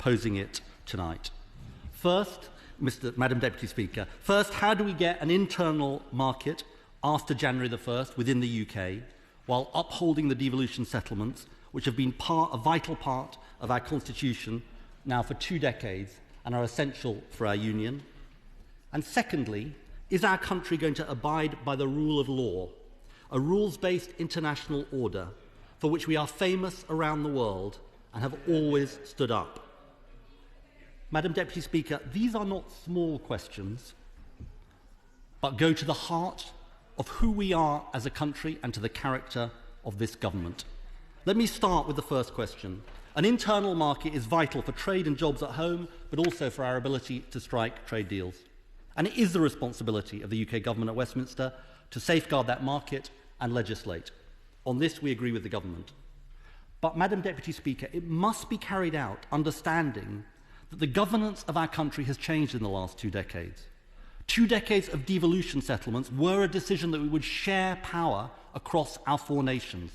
proposing it tonight. First, Madam Deputy Speaker, first, how do we get an internal market after January the 1st within the UK while upholding the devolution settlements, which have been a vital part of our constitution now for 2 decades and are essential for our union? And secondly, is our country going to abide by the rule of law, a rules-based international order for which we are famous around the world and have always stood up? Madam Deputy Speaker, these are not small questions, but go to the heart of who we are as a country and to the character of this government. Let me start with the first question. An internal market is vital for trade and jobs at home, but also for our ability to strike trade deals. And it is the responsibility of the UK government at Westminster to safeguard that market and legislate. On this, we agree with the government. But, Madam Deputy Speaker, it must be carried out understanding that the governance of our country has changed in the last 2 decades. 2 decades of devolution settlements were a decision that we would share power across our 4 nations,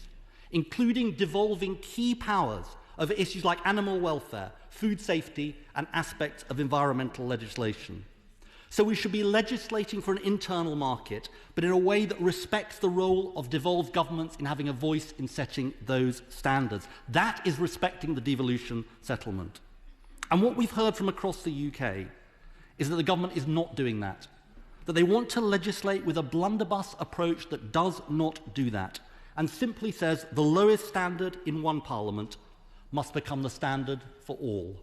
including devolving key powers over issues like animal welfare, food safety, and aspects of environmental legislation. So we should be legislating for an internal market, but in a way that respects the role of devolved governments in having a voice in setting those standards. That is respecting the devolution settlement. And what we've heard from across the UK is that the government is not doing that they want to legislate with a blunderbuss approach that does not do that, and simply says the lowest standard in one parliament must become the standard for all,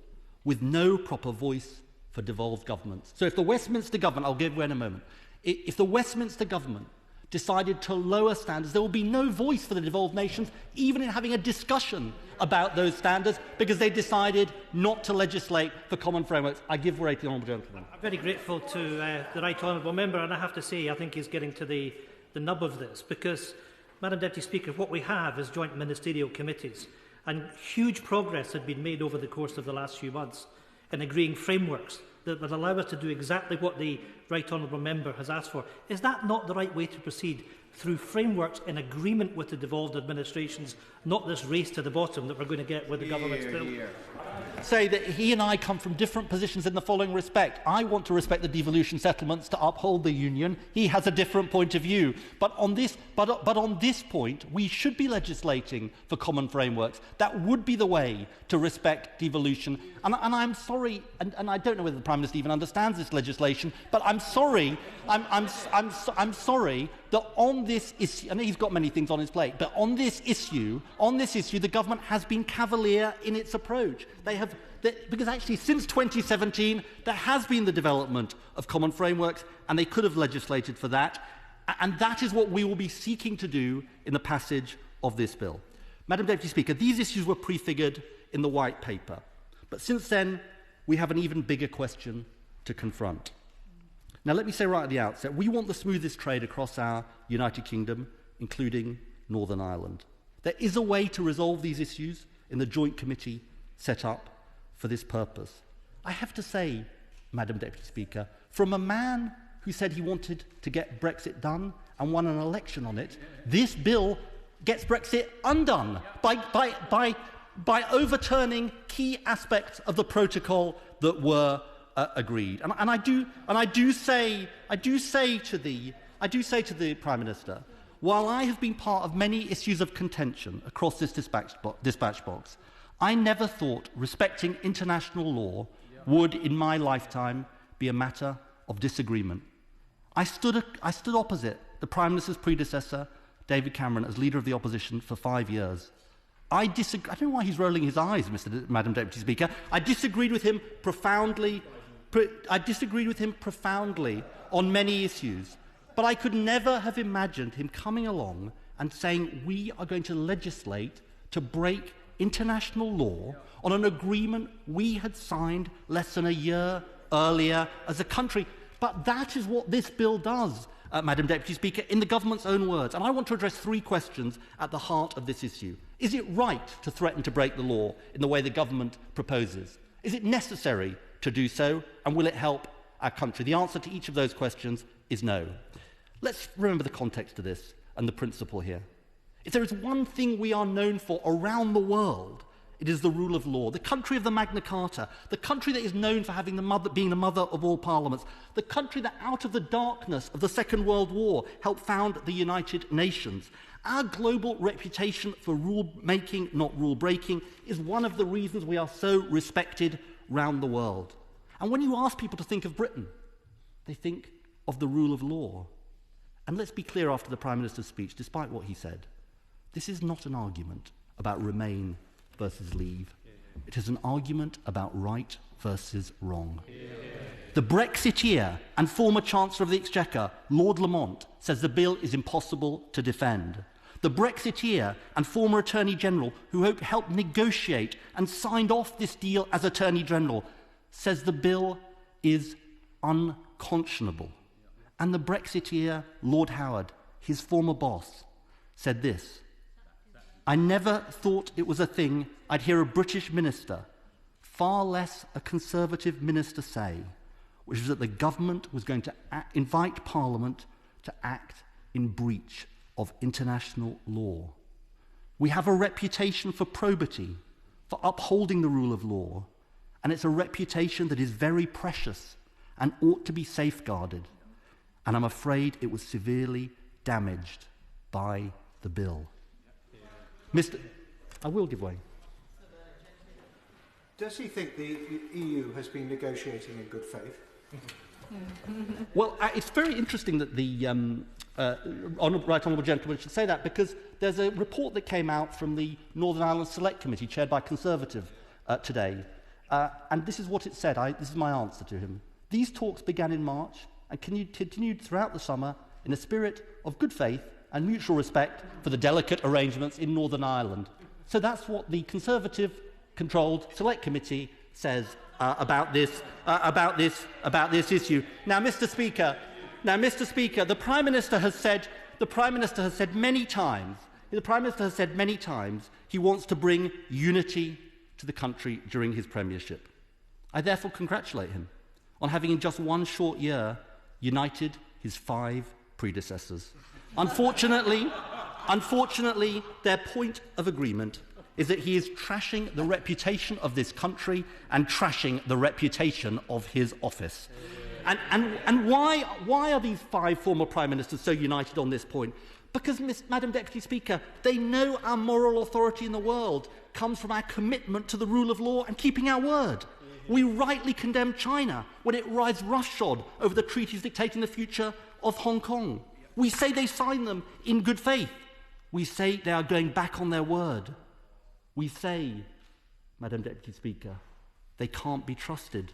with no proper voice for devolved governments. So if the Westminster government, I'll give way in a moment, if the Westminster government decided to lower standards, there will be no voice for the devolved nations, even in having a discussion about those standards, because they decided not to legislate for common frameworks. I give way to the honourable gentleman. I'm very grateful to the right honourable member, and I have to say I think he's getting to the nub of this, because, Madam Deputy Speaker, what we have is joint ministerial committees, and huge progress had been made over the course of the last few months in agreeing frameworks that allow us to do exactly what the right honourable member has asked for. Is that not the right way to proceed? Through frameworks in agreement with the devolved administrations, not this race to the bottom that we're going to get with the government's bill? Say that he and I come from different positions in the following respect. I want to respect the devolution settlements to uphold the union. He has a different point of view. But on this point, we should be legislating for common frameworks. That would be the way to respect devolution. And I'm sorry, and I don't know whether the Prime Minister even understands this legislation, but I'm sorry, I'm sorry that on this issue, and he's got many things on his plate, but on this issue, the government has been cavalier in its approach. Because actually since 2017, there has been the development of common frameworks, and they could have legislated for that. And that is what we will be seeking to do in the passage of this bill. Madam Deputy Speaker, these issues were prefigured in the White Paper. But since then, we have an even bigger question to confront. Now, let me say right at the outset, we want the smoothest trade across our United Kingdom, including Northern Ireland. There is a way to resolve these issues in the joint committee set up for this purpose. I have to say, Madam Deputy Speaker, from a man who said he wanted to get Brexit done and won an election on it, this bill gets Brexit undone by overturning key aspects of the protocol that were agreed. And I do say to the Prime Minister, while I have been part of many issues of contention across this dispatch box, I never thought respecting international law would, in my lifetime, be a matter of disagreement. I stood opposite the Prime Minister's predecessor, David Cameron, as Leader of the Opposition for 5 years. I don't know why he's rolling his eyes, Madam Deputy Speaker. I disagreed with him profoundly on many issues, but I could never have imagined him coming along and saying we are going to legislate to break international law on an agreement we had signed less than a year earlier as a country. But that is what this bill does, Madam Deputy Speaker, in the government's own words. And I want to address 3 questions at the heart of this issue. Is it right to threaten to break the law in the way the government proposes? Is it necessary to do so? And will it help our country? The answer to each of those questions is no. Let's remember the context of this and the principle here. If there is one thing we are known for around the world It is the rule of law, the country of the Magna Carta, the country that is known for having being the mother of all parliaments, the country that out of the darkness of the Second World War helped found the United Nations. Our global reputation for rule-making, not rule-breaking, is one of the reasons we are so respected round the world. And when you ask people to think of Britain, they think of the rule of law. And let's be clear after the Prime Minister's speech, despite what he said, this is not an argument about Remain versus Leave. It is an argument about right versus wrong. The Brexiteer and former Chancellor of the Exchequer, Lord Lamont, says the bill is impossible to defend. The Brexiteer and former Attorney General, who helped negotiate and signed off this deal as Attorney General, says the bill is unconscionable. And the Brexiteer, Lord Howard, his former boss, said this: I never thought it was a thing I'd hear a British minister, far less a Conservative minister, say, which was that the government was going to invite Parliament to act in breach of international law. We have a reputation for probity, for upholding the rule of law, and it's a reputation that is very precious and ought to be safeguarded. And I'm afraid it was severely damaged by the bill. I will give way. Does he think the EU has been negotiating in good faith? Well, it's very interesting that the Right Honourable Gentleman should say that, because there's a report that came out from the Northern Ireland Select Committee, chaired by Conservative, today. And this is what it said. This is my answer to him. These talks began in March and continued throughout the summer in a spirit of good faith and mutual respect for the delicate arrangements in Northern Ireland. So that's what the Conservative-controlled Select Committee says about this issue. Now, Mr. Speaker, the Prime Minister has said many times he wants to bring unity to the country during his premiership. I therefore congratulate him on having in just one short year united his 5 predecessors. Unfortunately, their point of agreement is that he is trashing the reputation of this country and trashing the reputation of his office. And why are these 5 former Prime Ministers so united on this point? Because, Madam Deputy Speaker, they know our moral authority in the world comes from our commitment to the rule of law and keeping our word. We rightly condemn China when it rides roughshod over the treaties dictating the future of Hong Kong. We say they signed them in good faith. We say they are going back on their word. We say, Madam Deputy Speaker, they can't be trusted.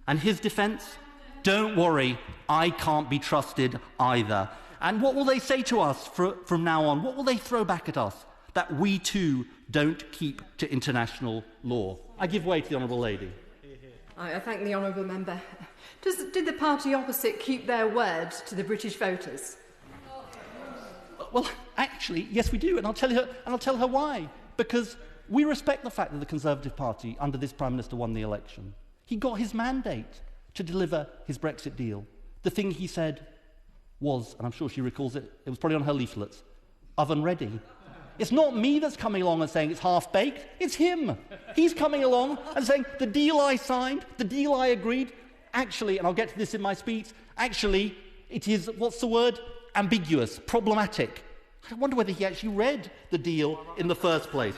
And his defence? Don't worry, I can't be trusted either. And what will they say to us from now on? What will they throw back at us? That we too don't keep to international law. I give way to the Honourable Lady. I thank the honourable member. Did the party opposite keep their word to the British voters? Well, actually, yes, we do, and I'll tell her why. Because we respect the fact that the Conservative Party, under this Prime Minister, won the election. He got his mandate to deliver his Brexit deal. The thing he said was, and I'm sure she recalls it, it was probably on her leaflets, oven ready. It's not me that's coming along and saying it's half-baked, it's him. He's coming along and saying, the deal I signed, the deal I agreed, actually, and I'll get to this in my speech, actually, it is, what's the word? Ambiguous, problematic. I wonder whether he actually read the deal in the first place.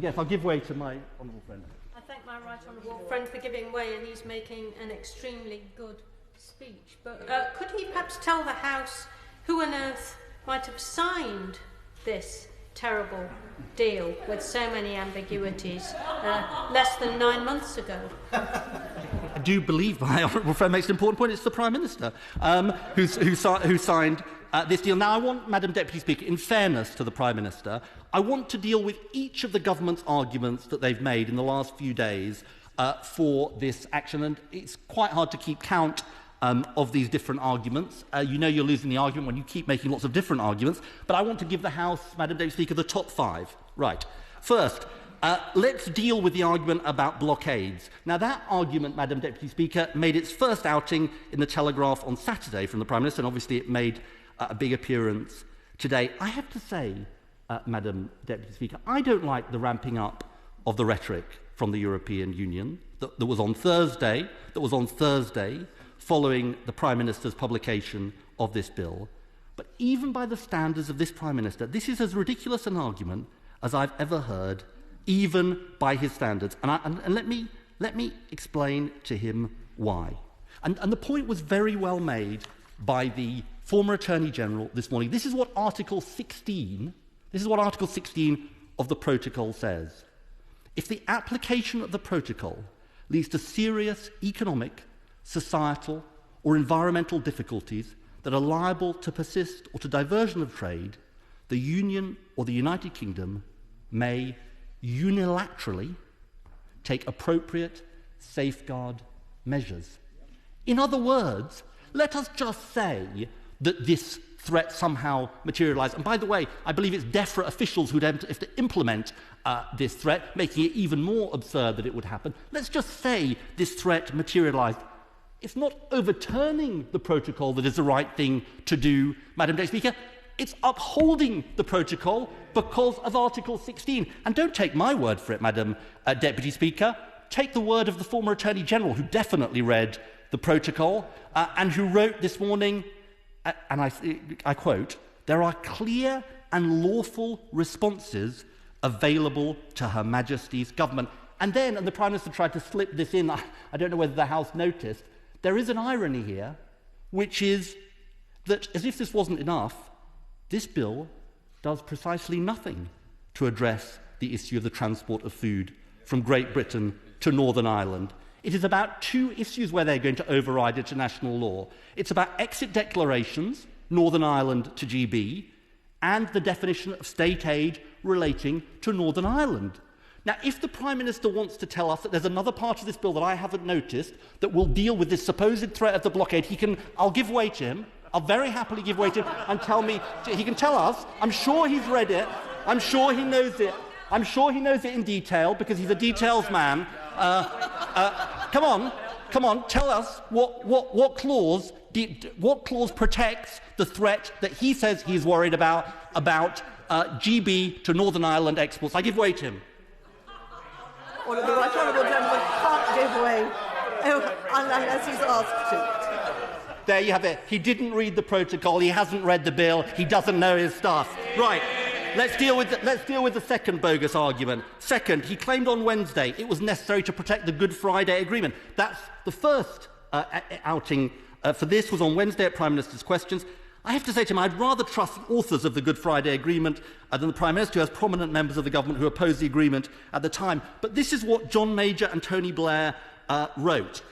Yes, I'll give way to my honourable friend. I thank my right honourable friend for giving way, and he's making an extremely good speech. But could he perhaps tell the House who on earth might have signed this terrible deal with so many ambiguities less than 9 months ago? I do believe my honourable friend makes an important point. It's the Prime Minister who signed this deal. Now, I want, Madam Deputy Speaker, in fairness to the Prime Minister, I want to deal with each of the government's arguments that they've made in the last few days for this action. And it's quite hard to keep count of these different arguments. You know you're losing the argument when you keep making lots of different arguments. But I want to give the House, Madam Deputy Speaker, the top 5. Right. First, let's deal with the argument about blockades. Now, that argument, Madam Deputy Speaker, made its first outing in the Telegraph on Saturday from the Prime Minister, and obviously it made a big appearance today. I have to say Madam Deputy Speaker. I don't like the ramping up of the rhetoric from the European Union that was on Thursday, following the Prime Minister's publication of this bill. But even by the standards of this Prime Minister, this is as ridiculous an argument as I've ever heard, even by his standards. And let me explain to him why. And the point was very well made by the former Attorney General this morning. This is what Article 16 of the protocol says. If the application of the protocol leads to serious economic, societal, or environmental difficulties that are liable to persist or to diversion of trade, the Union or the United Kingdom may unilaterally take appropriate safeguard measures. In other words, let us just say that this threat somehow materialised. And by the way, I believe it's DEFRA officials who have to implement this threat, making it even more absurd that it would happen. Let's just say this threat materialised. It's not overturning the protocol that is the right thing to do, Madam Deputy Speaker. It's upholding the protocol because of Article 16. And don't take my word for it, Madam Deputy Speaker. Take the word of the former Attorney General, who definitely read the protocol and who wrote this morning, and I quote, "There are clear and lawful responses available to Her Majesty's government." And then, and the Prime Minister tried to slip this in, I don't know whether the House noticed, there is an irony here, which is that, as if this wasn't enough, this bill does precisely nothing to address the issue of the transport of food from Great Britain to Northern Ireland. It is about two issues where they're going to override international law. It's about exit declarations, Northern Ireland to GB, and the definition of state aid relating to Northern Ireland. Now, if the Prime Minister wants to tell us that there's another part of this bill that I haven't noticed that will deal with this supposed threat of the blockade, I'll give way to him. I'll very happily give way to him and tell me, he can tell us. I'm sure he's read it. I'm sure he knows it. I'm sure he knows it in detail because he's a details man. Come on, tell us what clause protects the threat that he says he's worried about GB to Northern Ireland exports. I give way to him. Well, the right honourable gentleman can't give way unless he's asked to. There you have it. He didn't read the protocol. He hasn't read the bill. He doesn't know his stuff. Right. Let's deal with the second bogus argument. Second, he claimed on Wednesday it was necessary to protect the Good Friday Agreement. That's the first outing for this was on Wednesday at Prime Minister's questions. I have to say to him, I'd rather trust the authors of the Good Friday Agreement than the Prime Minister, who has prominent members of the government who opposed the agreement at the time. But this is what John Major and Tony Blair wrote.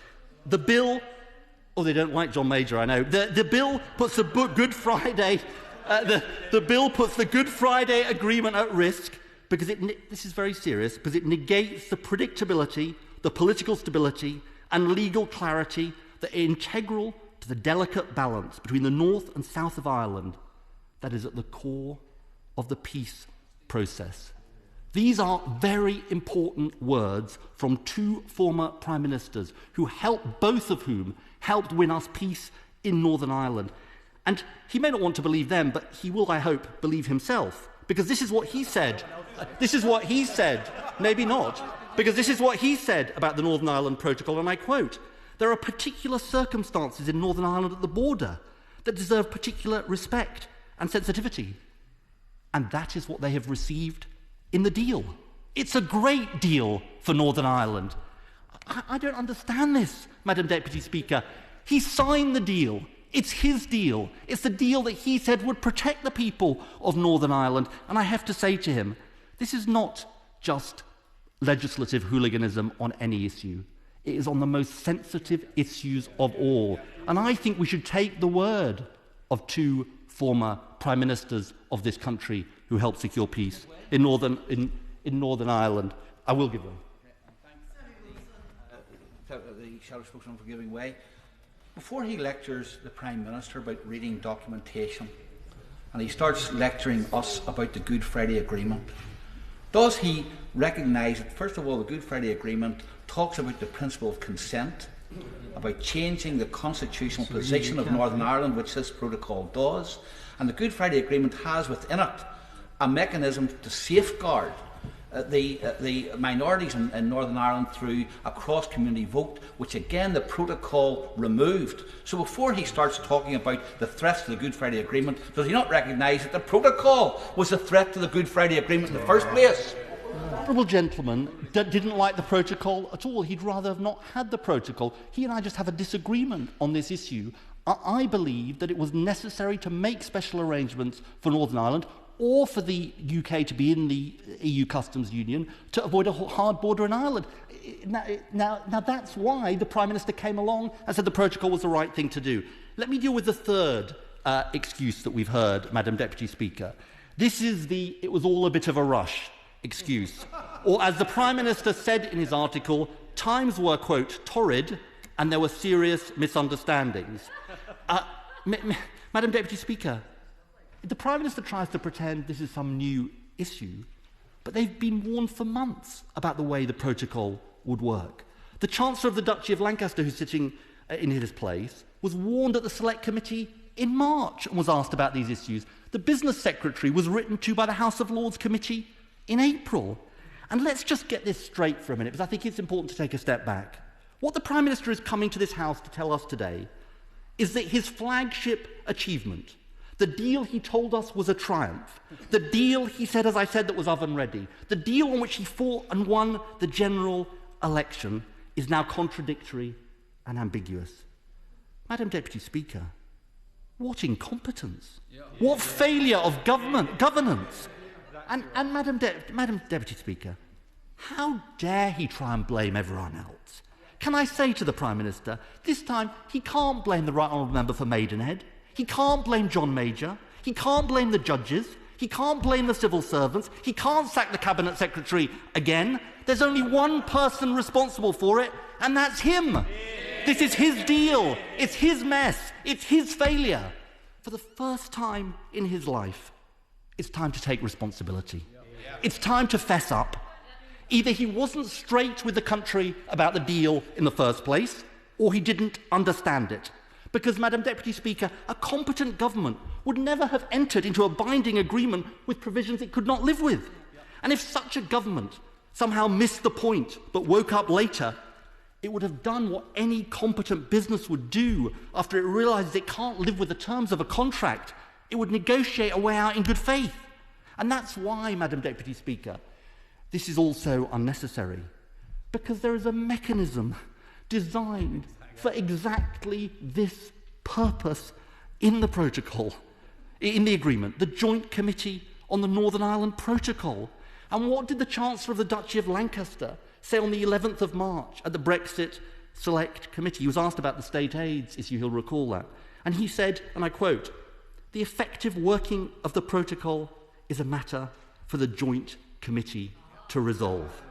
The bill... Oh, they don't like John Major, I know. The bill puts the Good Friday... the bill puts the Good Friday Agreement at risk because this is very serious, because it negates the predictability, the political stability and legal clarity that are integral to the delicate balance between the north and south of Ireland that is at the core of the peace process. These are very important words from two former Prime Ministers who both of whom helped win us peace in Northern Ireland. And he may not want to believe them, but he will, I hope, believe himself. Because this is what he said. Maybe not. Because this is what he said about the Northern Ireland Protocol, and I quote, "There are particular circumstances in Northern Ireland at the border that deserve particular respect and sensitivity. And that is what they have received in the deal. It's a great deal for Northern Ireland." I don't understand this, Madam Deputy Speaker. He signed the deal. It's his deal. It's the deal that he said would protect the people of Northern Ireland. And I have to say to him, this is not just legislative hooliganism on any issue. It is on the most sensitive issues of all. And I think we should take the word of two former Prime Ministers of this country who helped secure peace in Northern Ireland. I will give them. The shadow spokesman for giving way. Before he lectures the Prime Minister about reading documentation and he starts lecturing us about the Good Friday Agreement, does he recognise that, first of all, the Good Friday Agreement talks about the principle of consent, about changing the constitutional position of Northern Ireland, which this protocol does, and the Good Friday Agreement has within it a mechanism to safeguard the minorities in Northern Ireland through a cross-community vote, which again the protocol removed. So before he starts talking about the threats to the Good Friday Agreement, does he not recognise that the protocol was a threat to the Good Friday Agreement in the first place? The honourable gentleman didn't like the protocol at all. He'd rather have not had the protocol. He and I just have a disagreement on this issue. I believe that it was necessary to make special arrangements for Northern Ireland or for the UK to be in the EU customs union to avoid a hard border in Ireland. Now that's why the Prime Minister came along and said the protocol was the right thing to do. Let me deal with the third excuse that we've heard, Madam Deputy Speaker. This is the "it was all a bit of a rush" excuse. Or as the Prime Minister said in his article, times were, quote, torrid and there were serious misunderstandings. Madam Deputy Speaker, the Prime Minister tries to pretend this is some new issue, but they've been warned for months about the way the protocol would work. The Chancellor of the Duchy of Lancaster, who's sitting in his place, was warned at the Select Committee in March and was asked about these issues. The Business Secretary was written to by the House of Lords Committee in April. And let's just get this straight for a minute, because I think it's important to take a step back. What the Prime Minister is coming to this House to tell us today is that his flagship achievement, the deal he told us was a triumph, the deal he said, as I said, that was oven-ready, the deal on which he fought and won the general election, is now contradictory and ambiguous. Madam Deputy Speaker, what incompetence, what failure of governance. And Madam Deputy Speaker, how dare he try and blame everyone else? Can I say to the Prime Minister, this time he can't blame the Right Honourable Member for Maidenhead, he can't blame John Major, he can't blame the judges, he can't blame the civil servants, he can't sack the Cabinet Secretary again. There's only one person responsible for it, and that's him. This is his deal, it's his mess, it's his failure. For the first time in his life, it's time to take responsibility. It's time to fess up. Either he wasn't straight with the country about the deal in the first place, or he didn't understand it. Because, Madam Deputy Speaker, a competent government would never have entered into a binding agreement with provisions it could not live with. And if such a government somehow missed the point but woke up later, it would have done what any competent business would do after it realises it can't live with the terms of a contract. It would negotiate a way out in good faith. And that's why, Madam Deputy Speaker, this is also unnecessary. Because there is a mechanism designed for exactly this purpose in the protocol, in the agreement, the Joint Committee on the Northern Ireland Protocol. And what did the Chancellor of the Duchy of Lancaster say on the 11th of March at the Brexit Select Committee? He was asked about the state aids issue, he'll recall that. And he said, and I quote, "The effective working of the protocol is a matter for the Joint Committee to resolve."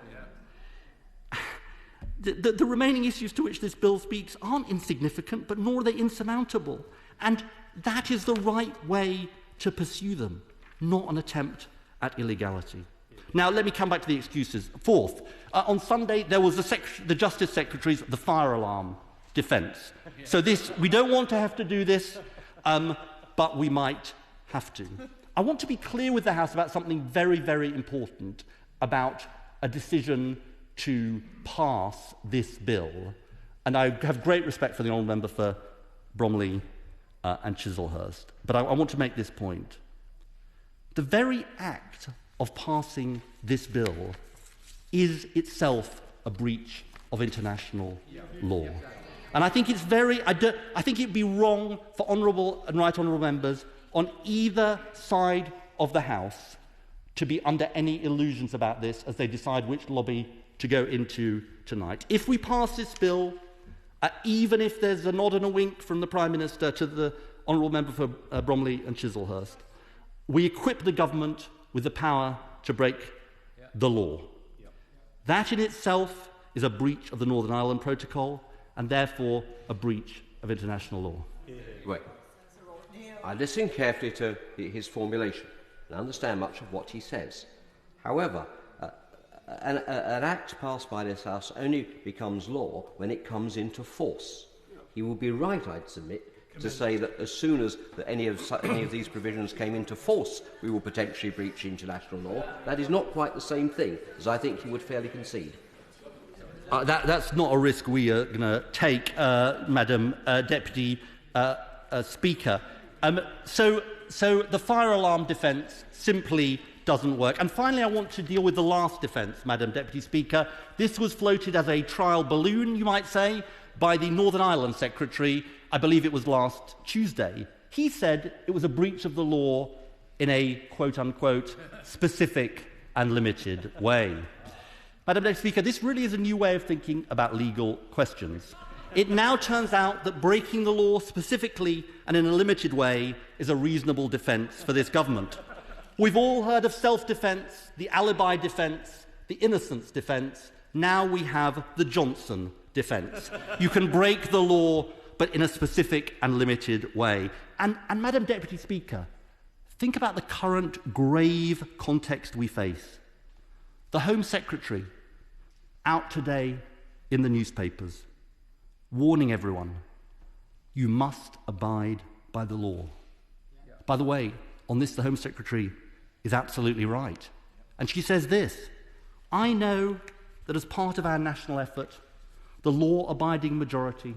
The remaining issues to which this bill speaks aren't insignificant, but nor are they insurmountable. And that is the right way to pursue them, not an attempt at illegality. Now, let me come back to the excuses. Fourth, on Sunday, there was the Justice Secretary's the fire alarm defence. So we don't want to have to do this, but we might have to. I want to be clear with the House about something very, very important about a decision to pass this bill. And I have great respect for the Honourable Member for Bromley and Chislehurst. But I want to make this point. The very act of passing this bill is itself a breach of international law. And I think it's I think it'd be wrong for honourable and right honourable members on either side of the House to be under any illusions about this as they decide which lobby to go into tonight. If we pass this bill, even if there's a nod and a wink from the Prime Minister to the honourable member for Bromley and Chislehurst, we equip the government with the power to break the law. That in itself is a breach of the Northern Ireland Protocol and therefore a breach of international law. Wait. I listen carefully to his formulation and understand much of what he says. However, an act passed by this House only becomes law when it comes into force. He will be right, I'd submit, to say that as soon as any of these provisions came into force, we will potentially breach international law. That is not quite the same thing, as I think you would fairly concede. That's not a risk we are going to take, Madam Deputy Speaker. So the fire alarm defence simply doesn't work. And finally, I want to deal with the last defence, Madam Deputy Speaker. This was floated as a trial balloon, you might say, by the Northern Ireland Secretary. I believe it was last Tuesday. He said it was a breach of the law in a quote-unquote specific and limited way. Madam Deputy Speaker, this really is a new way of thinking about legal questions. It now turns out that breaking the law specifically and in a limited way is a reasonable defence for this government. We've all heard of self-defence, the alibi defence, the innocence defence. Now we have the Johnson defence. You can break the law, but in a specific and limited way. And Madam Deputy Speaker, think about the current grave context we face. The Home Secretary, out today in the newspapers, warning everyone, you must abide by the law. Yeah. By the way, on this, the Home Secretary is absolutely right. And she says this, I know that as part of our national effort, the law-abiding majority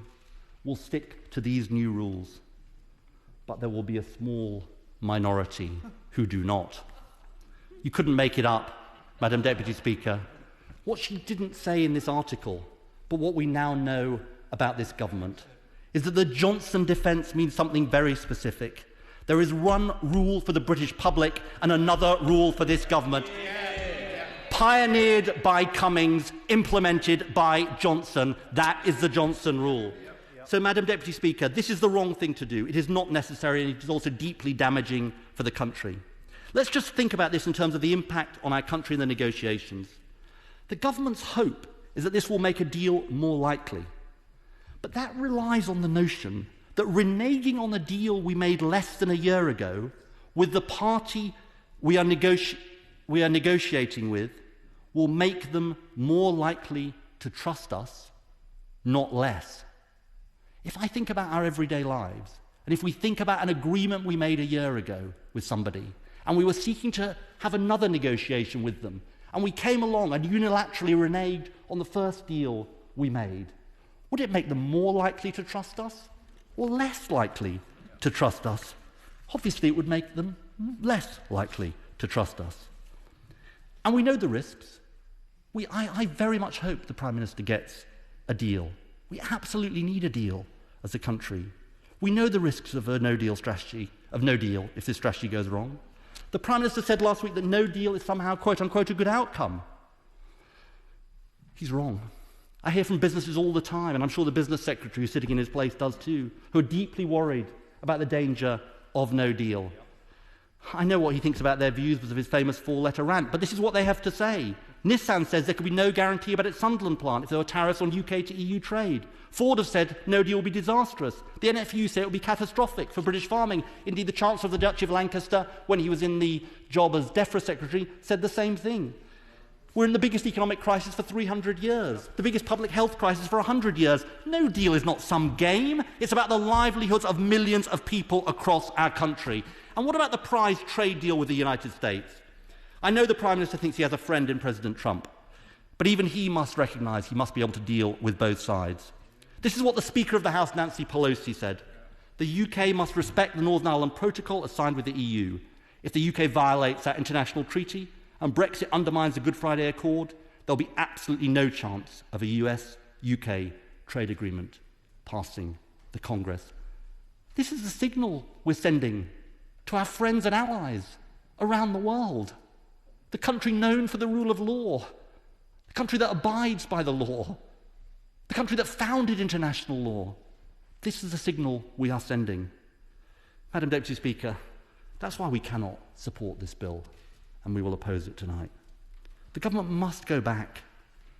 will stick to these new rules, but there will be a small minority who do not. You couldn't make it up, Madam Deputy Speaker. What she didn't say in this article, but what we now know about this government, is that the Johnson defence means something very specific. There is one rule for the British public and another rule for this government. Pioneered by Cummings, implemented by Johnson. That is the Johnson rule. So, Madam Deputy Speaker, this is the wrong thing to do. It is not necessary, and it is also deeply damaging for the country. Let's just think about this in terms of the impact on our country in the negotiations. The government's hope is that this will make a deal more likely. But that relies on the notion that reneging on a deal we made less than a year ago with the party we are negotiating with will make them more likely to trust us, not less. If I think about our everyday lives, and if we think about an agreement we made a year ago with somebody, and we were seeking to have another negotiation with them, and we came along and unilaterally reneged on the first deal we made, would it make them more likely to trust us or less likely to trust us? Obviously, it would make them less likely to trust us. And we know the risks. I very much hope the Prime Minister gets a deal. We absolutely need a deal as a country. We know the risks of a no-deal strategy, of no deal if this strategy goes wrong. The Prime Minister said last week that no deal is somehow, quote-unquote, a good outcome. He's wrong. I hear from businesses all the time, and I'm sure the business secretary who's sitting in his place does too, who are deeply worried about the danger of no deal. I know what he thinks about their views because of his famous four-letter rant, but this is what they have to say. Nissan says there could be no guarantee about its Sunderland plant if there were tariffs on UK to EU trade. Ford have said no deal will be disastrous. The NFU say it will be catastrophic for British farming. Indeed, the Chancellor of the Duchy of Lancaster, when he was in the job as DEFRA Secretary, said the same thing. We're in the biggest economic crisis for 300 years, the biggest public health crisis for 100 years. No deal is not some game. It's about the livelihoods of millions of people across our country. And what about the prize trade deal with the United States? I know the Prime Minister thinks he has a friend in President Trump, but even he must recognise he must be able to deal with both sides. This is what the Speaker of the House, Nancy Pelosi, said. The UK must respect the Northern Ireland Protocol as signed with the EU. If the UK violates that international treaty and Brexit undermines the Good Friday Accord, there'll be absolutely no chance of a US-UK trade agreement passing the Congress. This is the signal we're sending to our friends and allies around the world. The country known for the rule of law, the country that abides by the law, the country that founded international law. This is the signal we are sending. Madam Deputy Speaker, that's why we cannot support this bill, and we will oppose it tonight. The government must go back,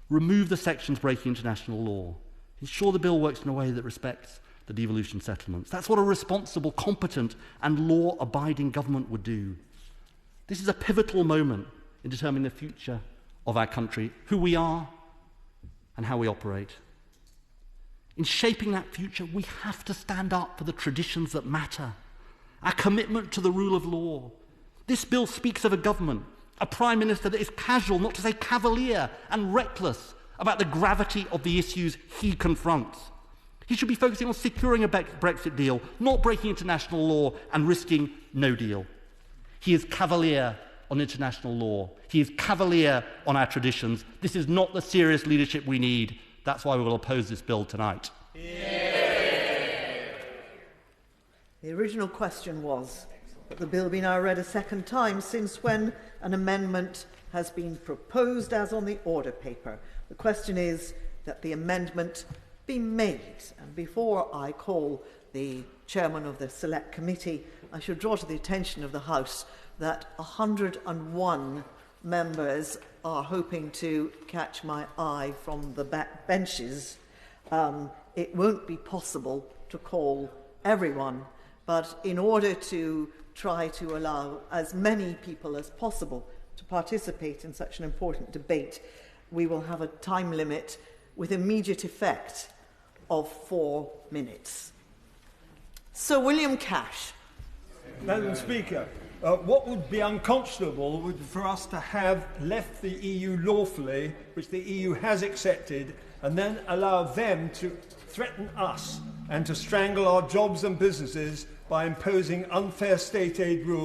remove the sections breaking international law, ensure the bill works in a way that respects the devolution settlements. That's what a responsible, competent and law-abiding government would do. This is a pivotal moment in determining the future of our country, who we are and how we operate. In shaping that future, we have to stand up for the traditions that matter, our commitment to the rule of law. This bill speaks of a government, a Prime Minister that is casual, not to say cavalier, and reckless about the gravity of the issues he confronts. He should be focusing on securing a Brexit deal, not breaking international law and risking no deal. He is cavalier on international law. He is cavalier on our traditions. This is not the serious leadership we need. That's why we will oppose this bill tonight. The original question was that the bill be now read a second time, since when an amendment has been proposed as on the order paper. The question is that the amendment be made. And before I call the chairman of the Select Committee, I should draw to the attention of the House that 101 members are hoping to catch my eye from the back benches. It won't be possible to call everyone, but in order to try to allow as many people as possible to participate in such an important debate, we will have a time limit with immediate effect of 4 minutes. Sir William Cash. Madam Speaker, what would be unconscionable would be for us to have left the EU lawfully, which the EU has accepted, and then allow them to threaten us and to strangle our jobs and businesses by imposing unfair state aid rules.